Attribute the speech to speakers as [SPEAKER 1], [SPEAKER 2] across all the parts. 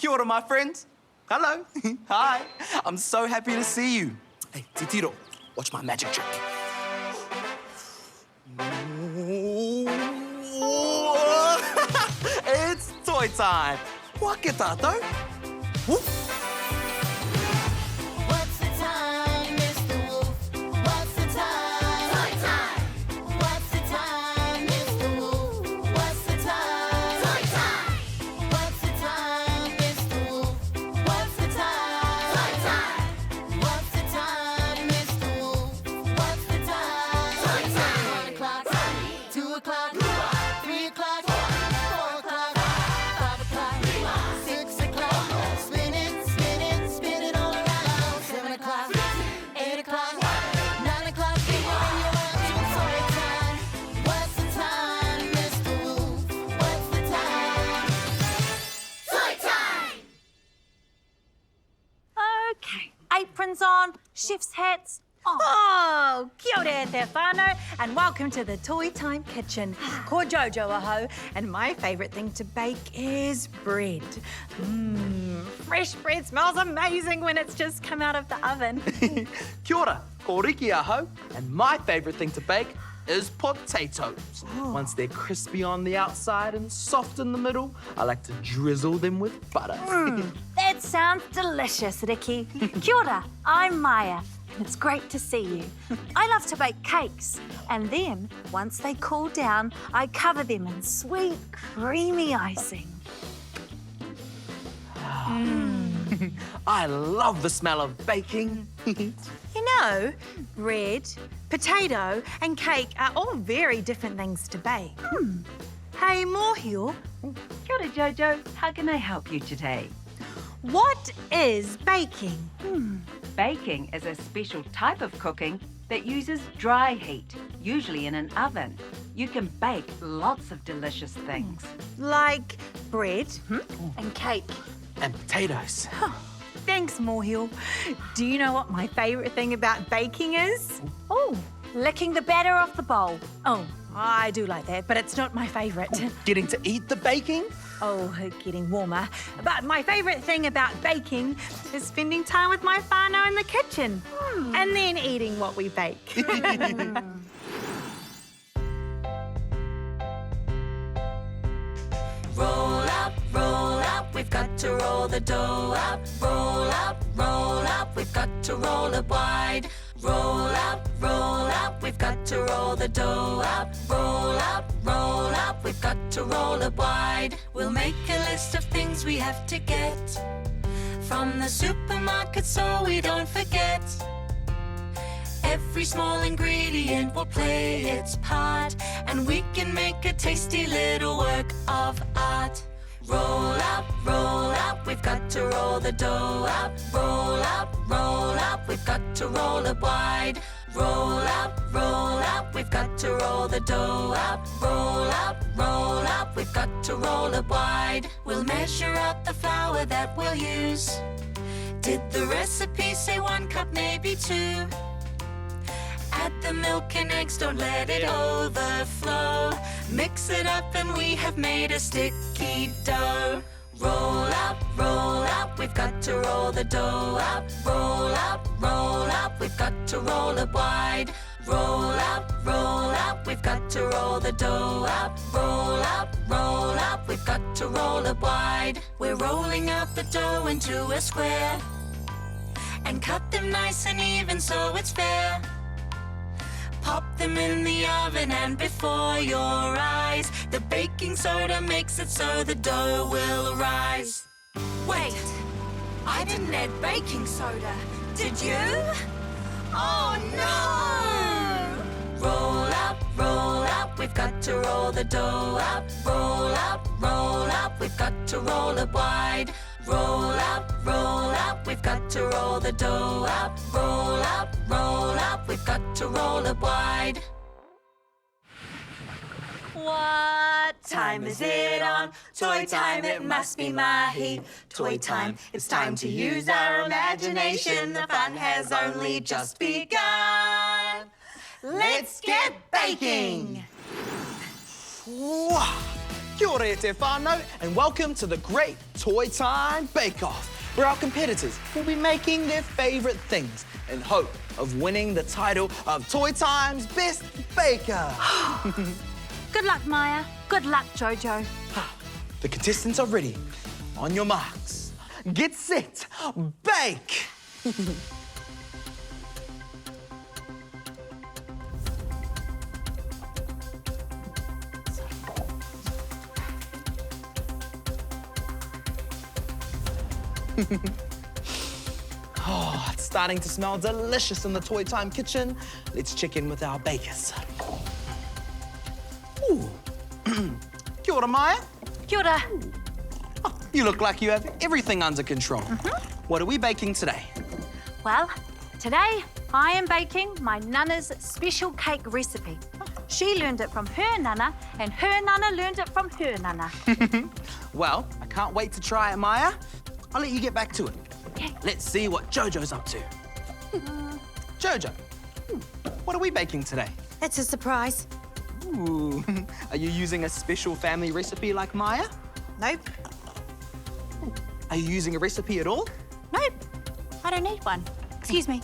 [SPEAKER 1] Kia ora, my friends. Hello. Hi. I'm so happy to see you. Hey, Titiro, watch my magic trick. It's toy time. Waka tato. Whoop.
[SPEAKER 2] What's the time, Mr. Wolf? What's the time? Toy time! What's the time, Mr. Wolf? What's the time? Toy time! What's the time, Mr. Wolf? What's the time? Toy time! What's the time, Mr. Wolf? What's the time? Toy time! 1 o'clock, 2 o'clock, 3 o'clock, 4 o'clock, 5 o'clock, 6 o'clock. Spin it, spin it, spin it all around. 7 o'clock, 8 o'clock, 9 o'clock. When you're watching toy time. What's the time, Mr. Wolf? What's the time? Toy time!
[SPEAKER 3] Okay, aprons on, chef's hats. Oh, kia ora te whānau, and welcome to the Toy Time Kitchen. Ko Jojo aho, and my favourite thing to bake is bread. Fresh bread smells amazing when it's just come out of the oven.
[SPEAKER 1] Kia ora, ko Riki aho. And my favourite thing to bake is potatoes. Once they're crispy on the outside and soft in the middle, I like to drizzle them with butter.
[SPEAKER 3] That sounds delicious, Riki. Kia ora, I'm Maya, and it's great to see you. I love to bake cakes, and then, once they cool down, I cover them in sweet, creamy icing.
[SPEAKER 1] I love the smell of baking.
[SPEAKER 3] You know, bread, potato and cake are all very different things to bake. Hey, Mōhio,
[SPEAKER 4] Kia ora, Jojo. How can I help you today?
[SPEAKER 3] what is baking?
[SPEAKER 4] Baking is a special type of cooking that uses dry heat, usually in an oven. You can bake lots of delicious things.
[SPEAKER 3] Like bread and cake.
[SPEAKER 1] And potatoes.
[SPEAKER 3] Thanks, Mōhio. Do you know what my favourite thing about baking is? Oh, licking the batter off the bowl. Oh, I do like that, but it's not my favourite.
[SPEAKER 1] Getting to eat the baking?
[SPEAKER 3] Oh, getting warmer. But my favourite thing about baking is spending time with my whānau in the kitchen and then eating what we bake.
[SPEAKER 2] Roll up, we've got to roll the dough up. Roll up, we've got to roll it wide. Roll up, we've got to roll the dough up. Roll up, we've got to roll it wide. We'll make a list of things we have to get from the supermarket so we don't forget. Every small ingredient will play its part, and we can make a tasty little work of art. Roll up, we've got to roll the dough up. Roll up, we've got to roll it wide. Roll up, we've got to roll the dough up. Roll up, we've got to roll it wide. We'll measure out the flour that we'll use. Did the recipe say 1 cup, maybe 2? Add the milk and eggs, don't let it overflow. Mix it up and we have made a sticky dough. Roll up, we've got to roll the dough up. Roll up, we've got to roll it wide. Roll up, we've got to roll the dough up. Roll up, we've got to roll it wide. We're rolling out the dough into a square and cut them nice and even so it's fair. Pop them in the oven and before your eyes, the baking soda makes it so the dough will rise. Wait, I didn't add baking soda, did you? Oh no! Roll up, we've got to roll the dough up. Roll up, we've got to roll it wide. Roll up, we've got to roll the dough up. Roll up, we've got to roll it wide.
[SPEAKER 3] What time is it on? Toy time, it must be Mahi. Toy time, it's time to use our imagination. The fun has only just begun. Let's get baking!
[SPEAKER 1] Wow! Kia ora e te whānau, and welcome to the Great Toy Time Bake Off, where our competitors will be making their favourite things in hope of winning the title of Toy Time's Best Baker.
[SPEAKER 3] Good luck, Maya. Good luck, Jojo.
[SPEAKER 1] The contestants are ready. On your marks, get set, bake! Oh, it's starting to smell delicious in the Toy Time kitchen. Let's check in with our bakers. Ooh. Kia ora, Maya.
[SPEAKER 3] Kia ora.
[SPEAKER 1] Oh, you look like you have everything under control. What are we baking today?
[SPEAKER 3] Well, today I am baking my Nana's special cake recipe. She learned it from her Nana, and her Nana learned it from her Nana.
[SPEAKER 1] Well, I can't wait to try it, Maya. I'll let you get back to it.
[SPEAKER 3] Okay.
[SPEAKER 1] Let's see what Jojo's up to. Jojo, what are we baking today?
[SPEAKER 3] It's a surprise.
[SPEAKER 1] Ooh, are you using a special family recipe like Maya?
[SPEAKER 3] Nope.
[SPEAKER 1] Are you using a recipe at all?
[SPEAKER 3] Nope. I don't need one. Excuse me.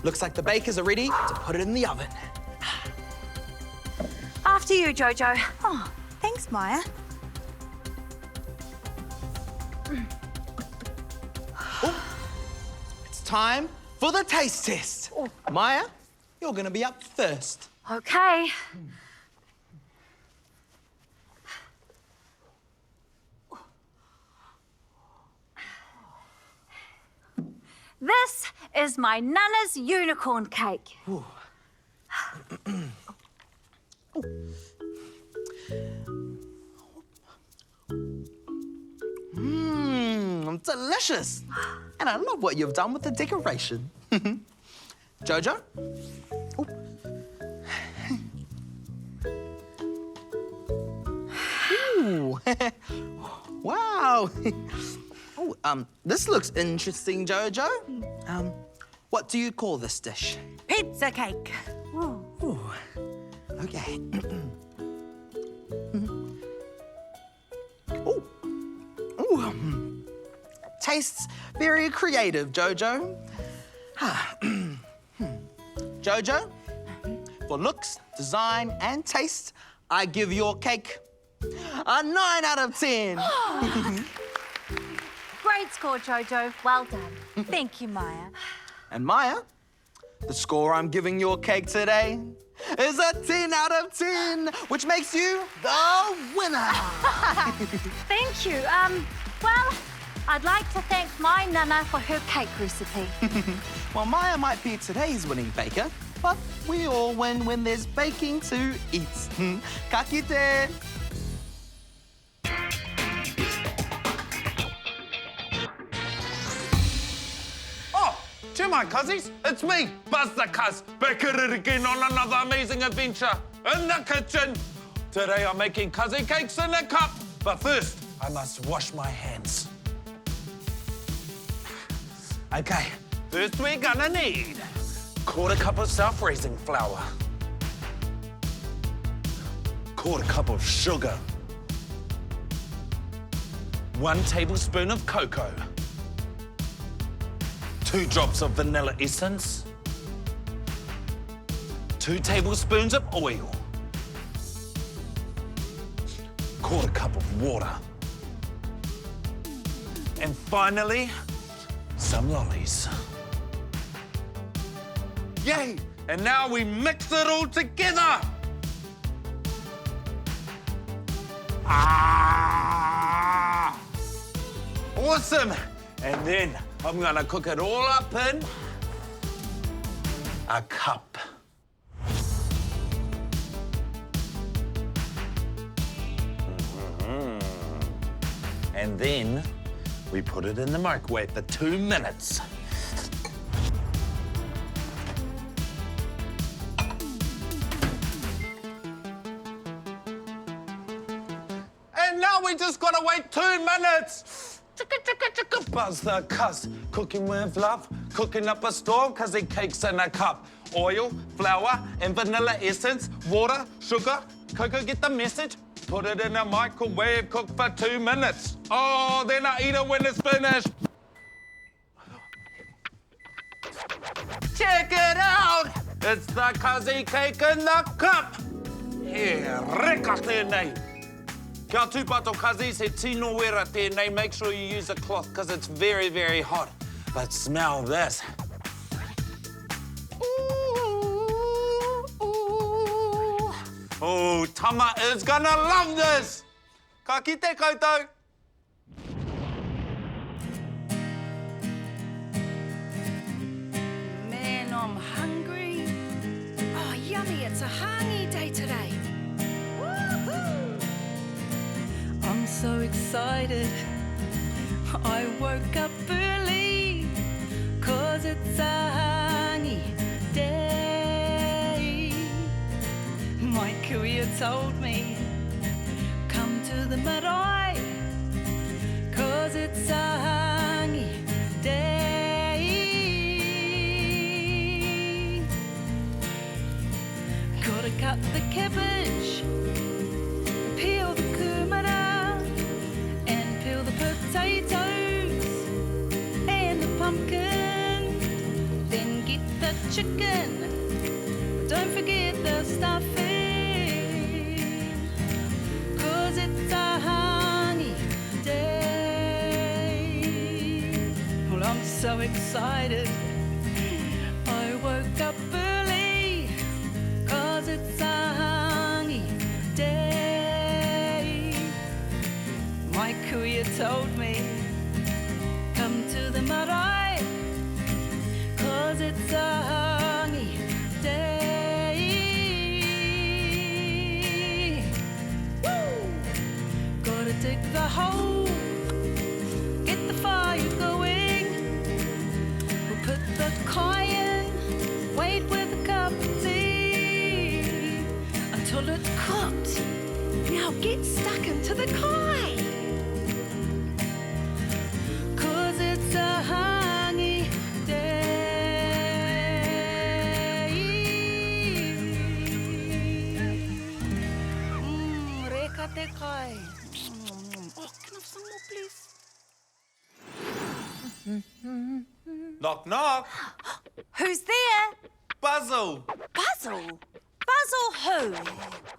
[SPEAKER 1] Looks like the bakers are ready to put it in the oven.
[SPEAKER 3] After you, Jojo. Oh, thanks, Maya.
[SPEAKER 1] It's time for the taste test. Maya, you're gonna be up first.
[SPEAKER 3] Okay. This is my Nana's unicorn cake.
[SPEAKER 1] Delicious. And I love what you've done with the decoration. Jojo? Ooh. Wow. Oh, this looks interesting, Jojo. What do you call this dish?
[SPEAKER 3] Pizza cake.
[SPEAKER 1] Ooh. Okay. Ooh. Ooh. Tastes very creative, Jojo. Jojo, for looks, design, and taste, I give your cake a 9 out of 10.
[SPEAKER 3] Great score, Jojo. Well done. Thank you, Maya.
[SPEAKER 1] And Maya, the score I'm giving your cake today is a 10 out of 10, which makes you the winner.
[SPEAKER 3] Thank you. Well, I'd like to thank my Nana for her cake recipe.
[SPEAKER 1] Well, Maya might be today's winning baker, but we all win when there's baking to eat. Ka kite.
[SPEAKER 5] To my cousins, it's me, Buzz the Cuz, back at it again on another amazing adventure in the kitchen. Today I'm making cuzzy cakes in a cup, but first I must wash my hands. Okay, first we're gonna need 1/4 cup of self-raising flour, 1/4 cup of sugar, 1 tablespoon of cocoa, 2 drops of vanilla essence, 2 tablespoons of oil, 1/4 cup of water, and finally, some lollies. Yay! And now we mix it all together. Ah! Awesome! And then I'm gonna cook it all up in a cup. And then we put it in the microwave for 2 minutes. And now we we just gotta wait 2 minutes. Chicka, chicka, chicka. Buzz the Cuz, cooking with love, cooking up a storm, cuzzy cakes in a cup. Oil, flour, and vanilla essence, water, sugar, cocoa, get the message? Put it in a microwave, cook for 2 minutes. Oh, then I eat it when it's finished. Check it out! It's the Cuzzy cake in the cup! He reka tēnei. Kia tūpato Cuzzies, he tino wera tēnei. Make sure you use a cloth because it's very, very hot. But smell this. Oh, Tama is gonna love this! Ka kite koutou.
[SPEAKER 6] Man, I'm hungry. Oh, yummy, it's a hangi day today. Woohoo! I'm so excited. I woke up early, 'cause it's a hangi day. My kuia told me, come to the marae, 'cause it's a hangi day. Gotta cut the cabbage, peel the kumara, and peel the potatoes and the pumpkin. Then get the chicken, don't forget the stuffing, 'cause it's a honey day. Well, I'm so excited. I woke up early, 'cause it's a honey day. My kuia told me, come to the marae, 'cause it's a honey day. Woo! Gotta dig the hole, get the fire going. We'll put the kai in, wait with a cup of tea until it's cooked. Now get stuck into the kai, 'cause it's a hangi day. Reka te kai. Oh, can I have some more, please?
[SPEAKER 5] Knock, knock.
[SPEAKER 3] Who's there?
[SPEAKER 5] Basil.
[SPEAKER 3] Basil? Basil who?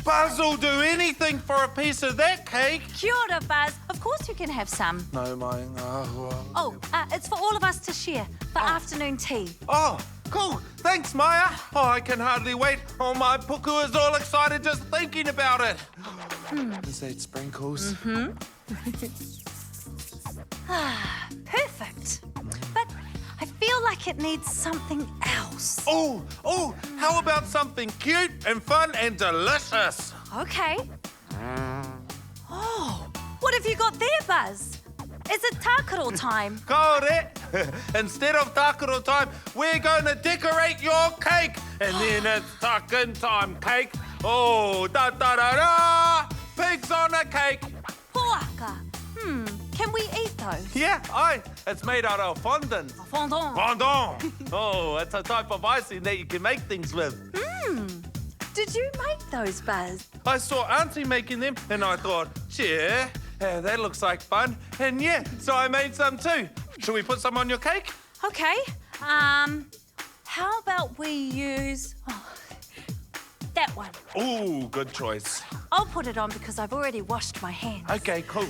[SPEAKER 5] Basil do anything for a piece of that cake.
[SPEAKER 3] Kia ora, Buzz. Of course you can have some.
[SPEAKER 5] No, my...
[SPEAKER 3] Oh, it's for all of us to share for afternoon tea.
[SPEAKER 5] Oh, cool. Thanks, Maya. Oh, I can hardly wait. Oh, my puku is all excited just thinking about it. Is that sprinkles?
[SPEAKER 3] Perfect. But I feel like it needs something else.
[SPEAKER 5] Oh, how about something cute and fun and delicious?
[SPEAKER 3] Okay. Oh, what have you got there, Buzz? Is it takaro time?
[SPEAKER 5] Kaore, instead of takaro time, we're going to decorate your cake. And then it's takin time cake. Oh, da-da-da-da! Pigs on a cake.
[SPEAKER 3] Poaka. Can we eat those?
[SPEAKER 5] Yeah, aye. It's made out of fondant.
[SPEAKER 3] Fondant.
[SPEAKER 5] Fondant. Oh, it's a type of icing that you can make things with.
[SPEAKER 3] Did you make those, Buzz?
[SPEAKER 5] I saw Auntie making them and I thought, yeah, that looks like fun. And yeah, so I made some too. Should we put some on your cake?
[SPEAKER 3] Okay. How about we use that one?
[SPEAKER 5] Ooh, good choice.
[SPEAKER 3] I'll put it on because I've already washed my hands.
[SPEAKER 5] Okay, cool.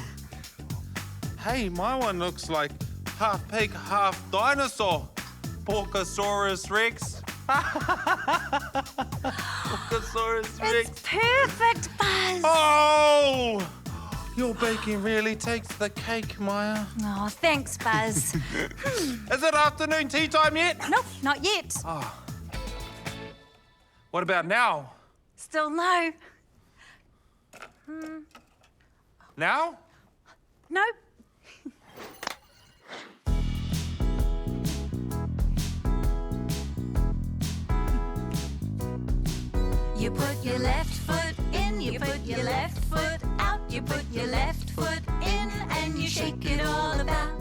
[SPEAKER 5] Hey, my one looks like half pig, half dinosaur. Porkosaurus Rex. Porkosaurus Rex.
[SPEAKER 3] It's perfect, Buzz.
[SPEAKER 5] Oh! Your baking really takes the cake, Maya.
[SPEAKER 3] Oh, thanks, Buzz.
[SPEAKER 5] Is it afternoon tea time yet?
[SPEAKER 3] Nope, not yet.
[SPEAKER 5] What about now?
[SPEAKER 3] Still no.
[SPEAKER 5] Now?
[SPEAKER 3] Nope.
[SPEAKER 2] You put your left foot in, you put your left foot out, You put your left foot in and you shake it all about.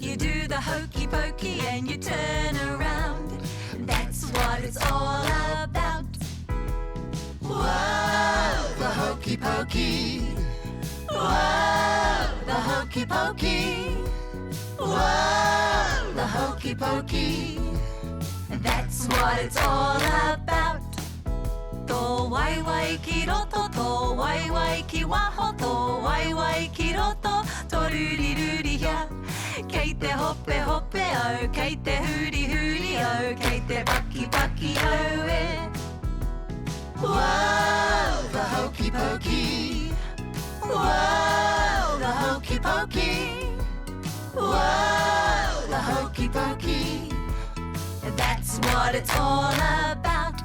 [SPEAKER 2] You do the hokey pokey and you turn around. That's what it's all about. Whoa, the hokey pokey. Whoa, the hokey pokey. Whoa, the hokey pokey. That's what it's all about. To wai wai ki roto, to wai wai ki waho, to wai wai ki roto, to ruri ruri hia. Kei te hope hope au, kei te huri huri au, kei te paki paki au e. Whoa, the hokey pokey. Whoa, the hokey pokey. Whoa, the hokey pokey. That's what it's all about.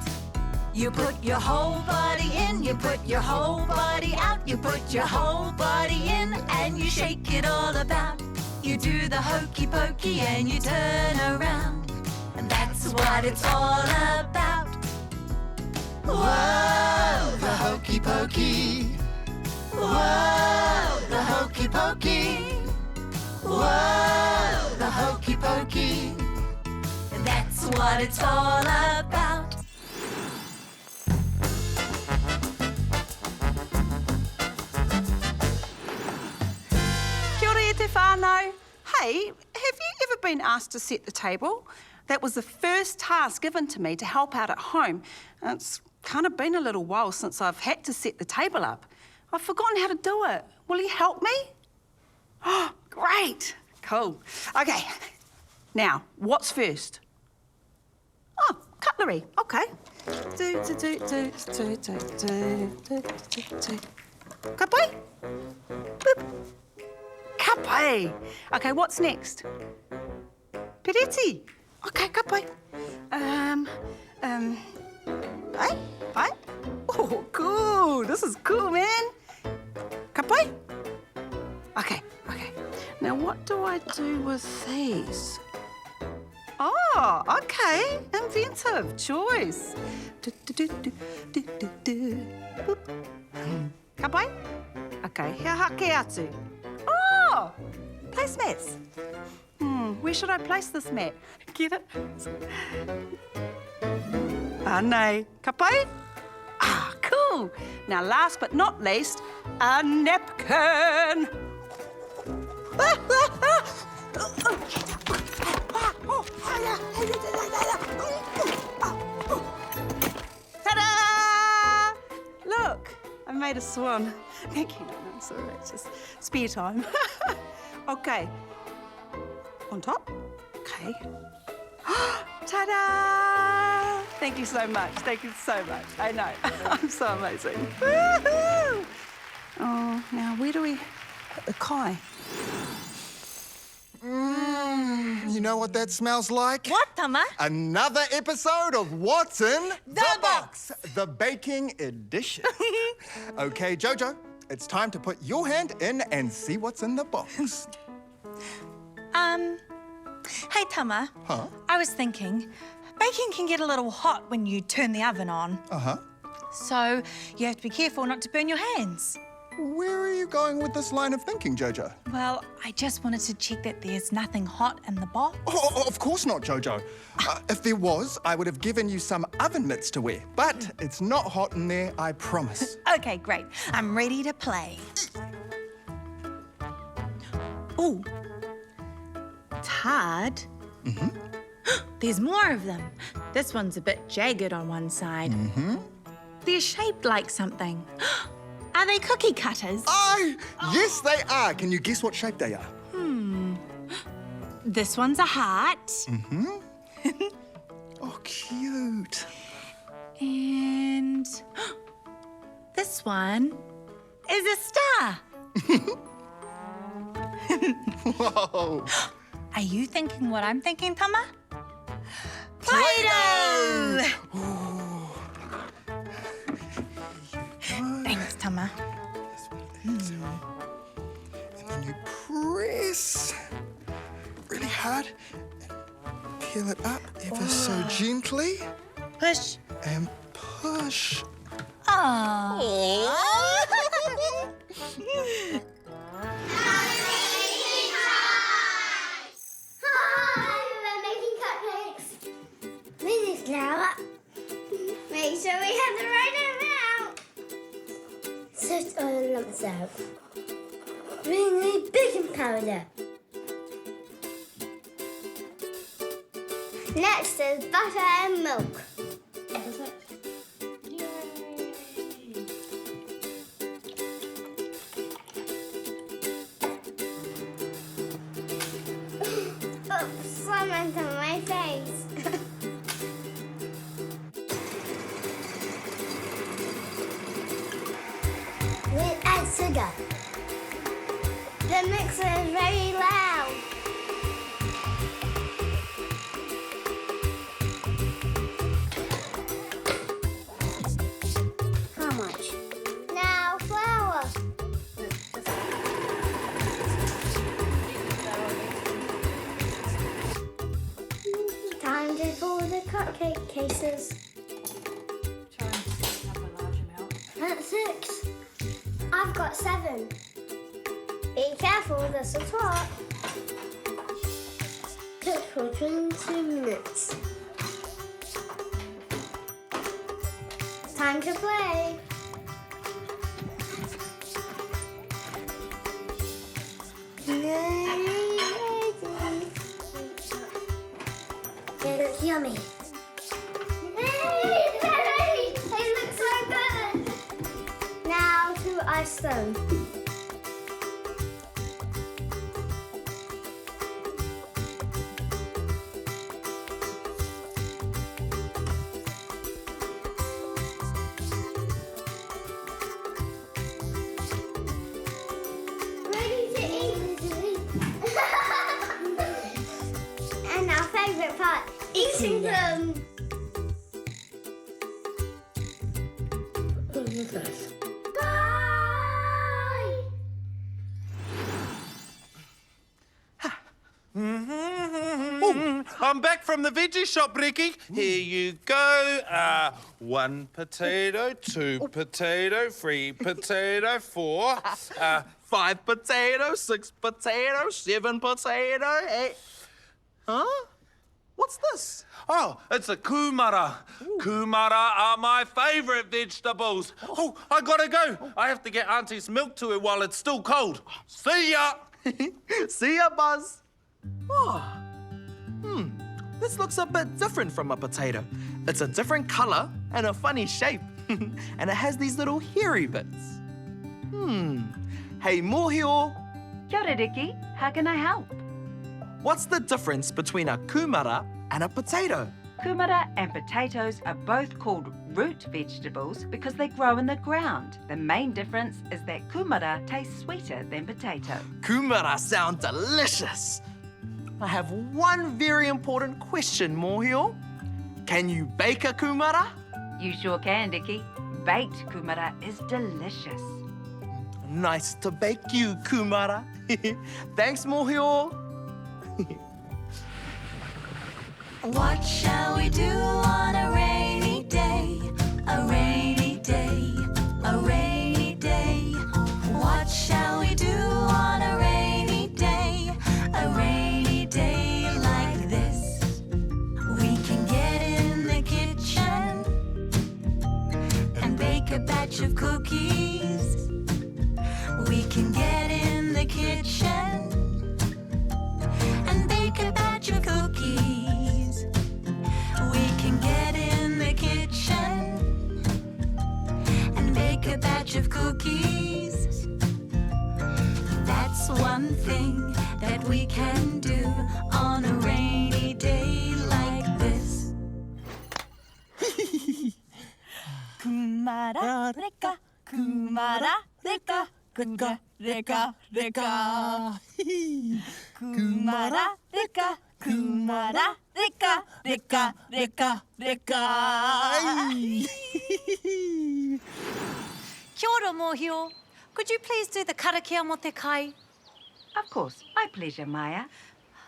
[SPEAKER 2] You put your whole body in, you put your whole body out, you put your whole body in and you shake it all about. You do the hokey pokey and you turn around. And that's what it's all about. Whoa, the hokey pokey. Whoa, the hokey pokey. Whoa, the hokey pokey. That's what it's all about.
[SPEAKER 7] Kia ora e te whānau. Hey, have you ever been asked to set the table? That was the first task given to me to help out at home. It's kind of been a little while since I've had to set the table up. I've forgotten how to do it. Will you help me? Oh, great. Cool. Okay. Now, what's first? Oh, cutlery. Okay. Kapai? Boop. Kapai. Okay, what's next? Pereti. Okay, kapai. Pai? Oh, cool. This is cool, man. Kapai? Okay. Now, what do I do with these? Oh, okay. Inventive choice. Kapai? Okay, hea hake atu. Oh, placemats. Where should I place this mat? Get it? Nei. Kapai? Ah, cool. Now, last but not least, a napkin. Ta-da! Look, I made a swan. Thank you. No, sorry, it's just spare time. Okay. On top. Okay. Ta-da! Thank you so much. Thank you so much. I know. I'm so amazing. Woo-hoo! Oh, now where do we put the kai?
[SPEAKER 8] You know what that smells like?
[SPEAKER 3] What, Tama?
[SPEAKER 8] Another episode of What's in
[SPEAKER 3] The Box.
[SPEAKER 8] The baking edition. Okay, Jojo, it's time to put your hand in and see what's in the box.
[SPEAKER 3] Hey, Tama.
[SPEAKER 8] Huh?
[SPEAKER 3] I was thinking, baking can get a little hot when you turn the oven on.
[SPEAKER 8] Uh-huh.
[SPEAKER 3] So you have to be careful not to burn your hands.
[SPEAKER 8] Where are you going with this line of thinking, Jojo?
[SPEAKER 3] Well, I just wanted to check that there's nothing hot in the box.
[SPEAKER 8] Oh, of course not, Jojo. If there was, I would have given you some oven mitts to wear. But it's not hot in there, I promise.
[SPEAKER 3] Okay, great. I'm ready to play. Ooh. Tard.
[SPEAKER 8] Mm-hmm.
[SPEAKER 3] There's more of them. This one's a bit jagged on one side.
[SPEAKER 8] Mm-hmm.
[SPEAKER 3] They're shaped like something. Are they cookie cutters?
[SPEAKER 8] Oh, yes, they are. Can you guess what shape they are?
[SPEAKER 3] This one's a heart.
[SPEAKER 8] Mm-hmm. Oh, cute.
[SPEAKER 3] And this one is a star.
[SPEAKER 8] Whoa.
[SPEAKER 3] Are you thinking what I'm thinking, Tama? Play-Doh! Thanks, Tama.
[SPEAKER 8] And then you press really hard and peel it up ever so gently
[SPEAKER 3] Push.
[SPEAKER 8] and push.
[SPEAKER 3] Oh.
[SPEAKER 9] out. We need baking powder. Next is butter and milk. Oops, someone's on my face. We add sugar. The mixer is very loud. How much? Now flour. Time to fill the cupcake cases.
[SPEAKER 3] Try and pick up a large amount.
[SPEAKER 9] That's 6. I've got 7. Be careful, this is hot. Cook for 20 minutes. Time to play. They look yummy. They look so good. Now to ice them. Ready to eat. And our favourite part, eating them. Bye.
[SPEAKER 5] I'm back from the veggie shop, Ricky. Here you go. 1 potato, 2 potato, 3 potato, 4.
[SPEAKER 1] 5 potatoes, 6 potatoes, 7 potatoes, 8. Huh? What's this?
[SPEAKER 5] Oh, it's a kumara. Kumara are my favourite vegetables. Oh, I gotta go. I have to get Auntie's milk to her while it's still cold. See ya.
[SPEAKER 1] See ya, Buzz. Oh. This looks a bit different from a potato. It's a different colour and a funny shape. And it has these little hairy bits. Hey, Mōhio,
[SPEAKER 4] Kia ora, Ricky. How can I help?
[SPEAKER 1] what's the difference between a kumara and a potato?
[SPEAKER 4] Kumara and potatoes are both called root vegetables because they grow in the ground. The main difference is that kumara tastes sweeter than potato.
[SPEAKER 1] Kumara sound delicious. I have one very important question, Mōhio. Can you bake a kumara?
[SPEAKER 4] You sure can, Ricky. Baked kumara is delicious.
[SPEAKER 1] Nice to bake you, kumara. Thanks, Mōhio.
[SPEAKER 2] What shall we do on a rainy day? A rainy day, a rainy day. What shall we do on a rainy day? A rainy day like this. We can get in the kitchen and bake a batch of cookies. We can get in the kitchen and bake a batch of cookies. We can get in the kitchen and bake a batch of cookies. That's one thing that we can do on a rainy day like this.
[SPEAKER 3] Kumara, reka, kumara, reka, reka, reka, reka. Kumara, reka, kumara, reka, reka, reka, reka. Kia ora, Mōhio. Could you please do the karakia mo te kai?
[SPEAKER 4] Of course, my pleasure, Maya.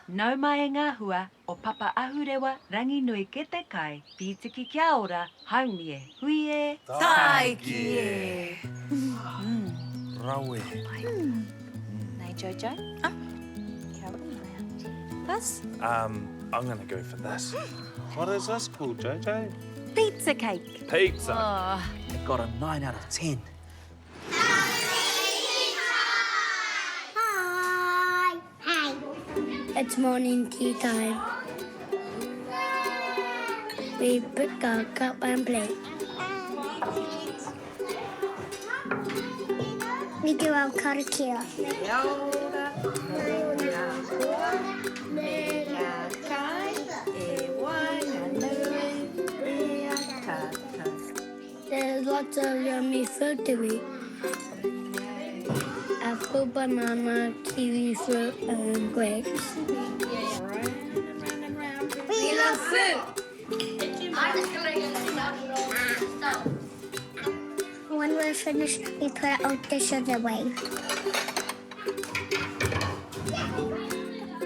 [SPEAKER 4] Nau mai ngā hua o papa ahurewa rangi nui ke te kai, pītiki kia ora, haumi e, hui e,
[SPEAKER 3] Tai ki e.
[SPEAKER 5] Rawe.
[SPEAKER 3] Nei, Jojo. Kia ora, Maya. This?
[SPEAKER 5] I'm gonna go for this. What is this called, Jojo?
[SPEAKER 3] Pizza cake.
[SPEAKER 5] Pizza.
[SPEAKER 3] Oh,
[SPEAKER 1] I got a 9 out of 10.
[SPEAKER 9] It's morning tea time. We pick our cup and plate. We do our karakia. There's lots of yummy food to eat. Apple, banana, kiwi fruit, and grapes. We love food. When we're finished, we put our dishes away.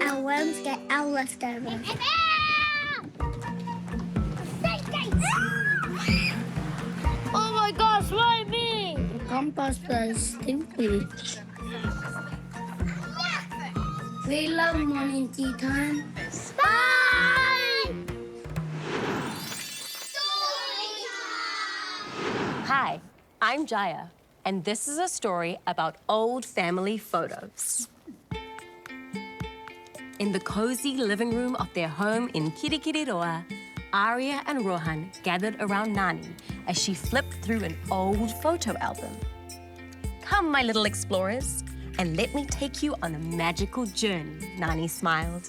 [SPEAKER 9] Our worms get our leftovers. Oh my gosh, why me? The compost is stinky. We love morning tea time. Bye!
[SPEAKER 10] Hi, I'm Jaya, and this is a story about old family photos. In the cozy living room of their home in Kirikiriroa, Aria and Rohan gathered around Nani as she flipped through an old photo album. Come, my little explorers, and let me take you on a magical journey, Nani smiled.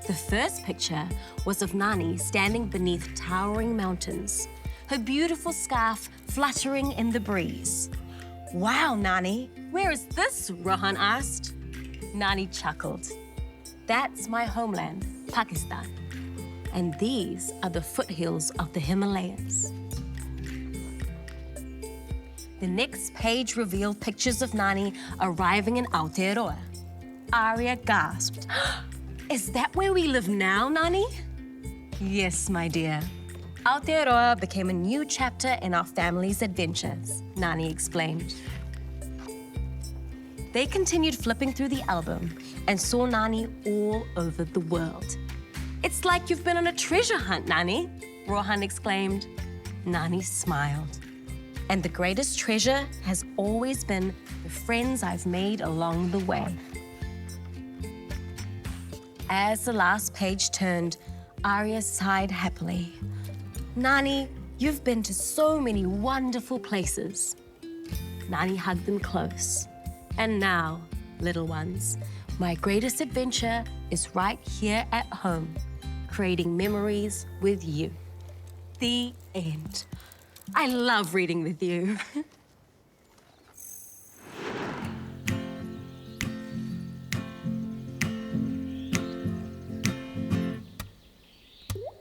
[SPEAKER 10] The first picture was of Nani standing beneath towering mountains, her beautiful scarf fluttering in the breeze. Wow, Nani, where is this? Rohan asked. Nani chuckled. That's my homeland, Pakistan. And these are the foothills of the Himalayas. The next page revealed pictures of Nani arriving in Aotearoa. Aria gasped. Is that where we live now, Nani? Yes, my dear. Aotearoa became a new chapter in our family's adventures, Nani explained. They continued flipping through the album and saw Nani all over the world. It's like you've been on a treasure hunt, Nani, Rohan exclaimed. Nani smiled. And the greatest treasure has always been the friends I've made along the way. As the last page turned, Aria sighed happily. Nani, you've been to so many wonderful places. Nani hugged them close. And now, little ones, my greatest adventure is right here at home, creating memories with you. The end. I love reading with you.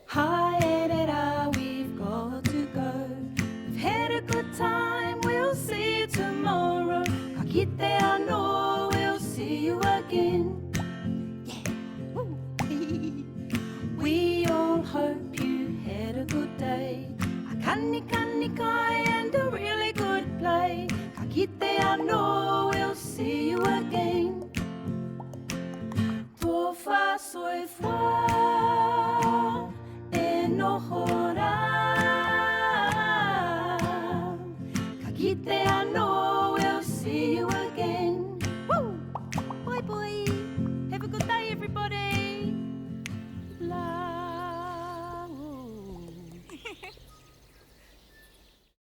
[SPEAKER 6] Hi, Edita, we've got to go. We've had a good time, we'll see you tomorrow. Kakite ano, we'll see you again. We all hope you had a good day. A kani kai and a really good play. Kakite ano, we'll see you again. Tofa soy fwa enohora. Kakite